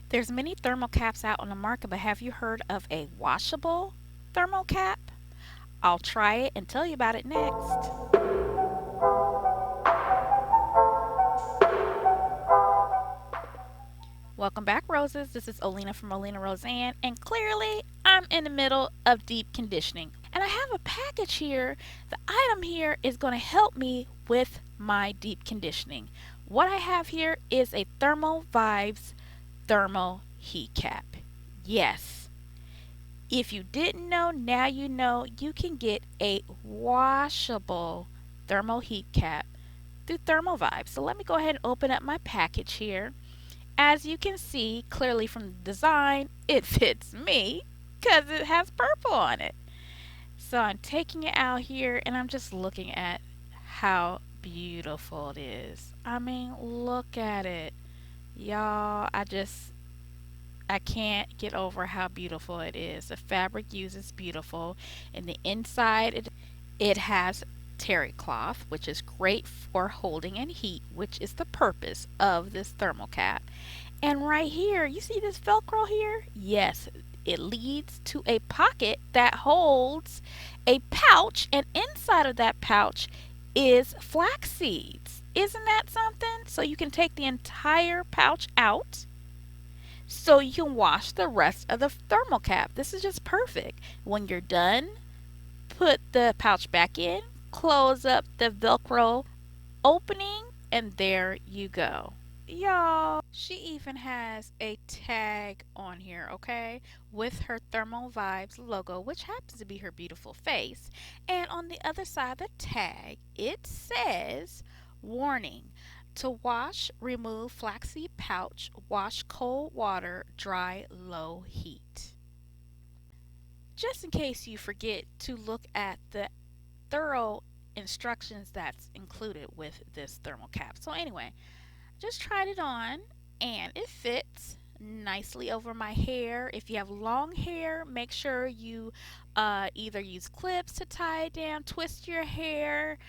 There's many thermal caps out on the market, but have you heard of a washable thermal cap? I'll try it and tell you about it next. Welcome back, Roses. This is Olena from OlenaRosanne, and clearly I'm in the middle of deep conditioning. And I have a package here. The item here is going to help me with my deep conditioning. What I have here is a Thermal Vibes thermal heat cap. Yes, if you didn't know, now you know you can get a washable thermal heat cap through Thermal Vibes. So let me go ahead and open up my package here. As you can see clearly from the design, it fits me because it has purple on it. So I'm taking it out here and I'm just looking at how beautiful it is. I mean, look at it. Y'all, I can't get over how beautiful it is. The fabric used is beautiful. And the inside, it has terry cloth, which is great for holding in heat, which is the purpose of this thermal cap. And right here, you see this Velcro here? Yes, it leads to a pocket that holds a pouch, and inside of that pouch is flax seeds. Isn't that something? So you can take the entire pouch out so you can wash the rest of the thermal cap. This is just perfect. When you're done, put the pouch back in, close up the Velcro opening, and there you go. Y'all, she even has a tag on here, okay, with her Thermal Vibes logo, which happens to be her beautiful face. And on the other side of the tag, it says, warning, to wash, remove flaxseed pouch, wash cold water, dry low heat. Just in case you forget to look at the thorough instructions that's included with this thermal cap. So anyway, just tried it on and it fits nicely over my hair. If you have long hair, make sure you either use clips to tie it down, twist your hair,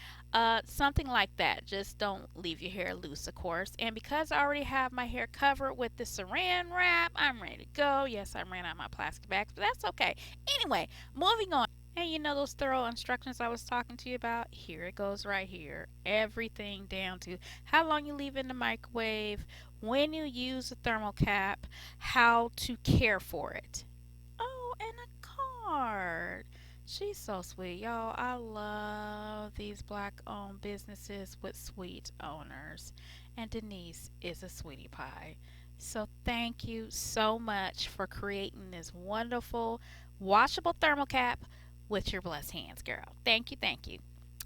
something like that. Just don't leave your hair loose, of course. And because I already have my hair covered with the saran wrap, I'm ready to go. Yes, I ran out of my plastic bags, but that's okay. Anyway, moving on. And you know those thorough instructions I was talking to you about? Here it goes right here. Everything down to how long you leave in the microwave, when you use the thermal cap, how to care for it. Oh, and a card. She's so sweet, y'all. I love these black owned businesses with sweet owners. And Denise is a sweetie pie. So thank you so much for creating this wonderful washable thermal cap with your blessed hands, girl. Thank you, thank you.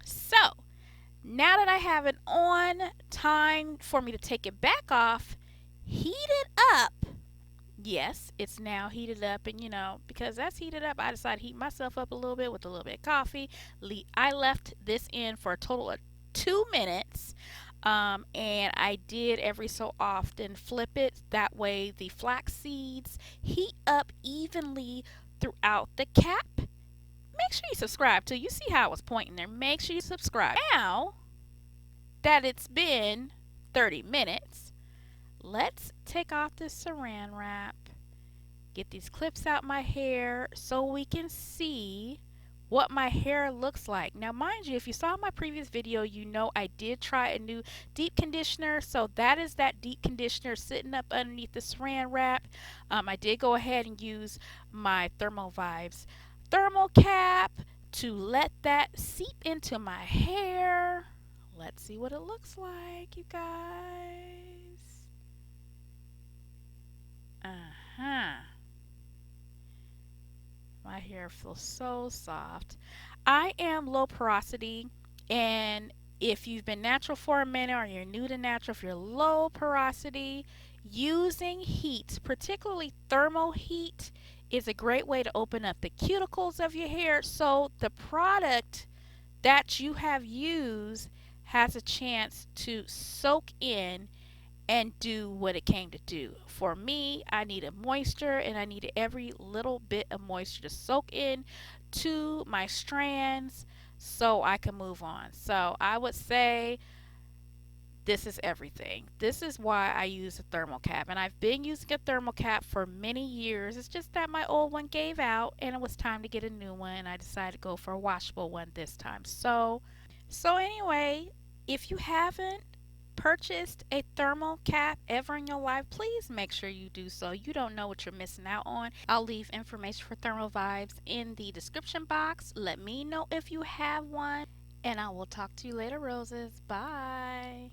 So now that I have it on, time for me to take it back off, heat it up. Yes, it's now heated up, and because that's heated up, I decided to heat myself up a little bit with a little bit of coffee. I left this in for a total of 2 minutes, and I did every so often flip it. That way, the flax seeds heat up evenly throughout the cap. Make sure you subscribe too. You see how I was pointing there. Make sure you subscribe. Now that it's been 30 minutes, let's take off this saran wrap, get these clips out my hair so we can see what my hair looks like. Now, mind you, if you saw my previous video, you know I did try a new deep conditioner. So that is that deep conditioner sitting up underneath the saran wrap. I did go ahead and use my Thermal Vibes thermal cap to let that seep into my hair. Let's see what it looks like, you guys. Uh-huh. My hair feels so soft. I am low porosity, and if you've been natural for a minute or you're new to natural, if you're low porosity, using heat, particularly thermal heat, is a great way to open up the cuticles of your hair so the product that you have used has a chance to soak in and do what it came to do. For me, I needed moisture, and I needed every little bit of moisture to soak in to my strands so I can move on. So I would say This is everything. This is why I use a thermal cap. And I've been using a thermal cap for many years. It's just that my old one gave out and it was time to get a new one. And I decided to go for a washable one this time. So anyway, if you haven't purchased a thermal cap ever in your life, please make sure you do so. You don't know what you're missing out on. I'll leave information for thermal vibes in the description box. Let me know if you have one. And I will talk to you later, roses. Bye.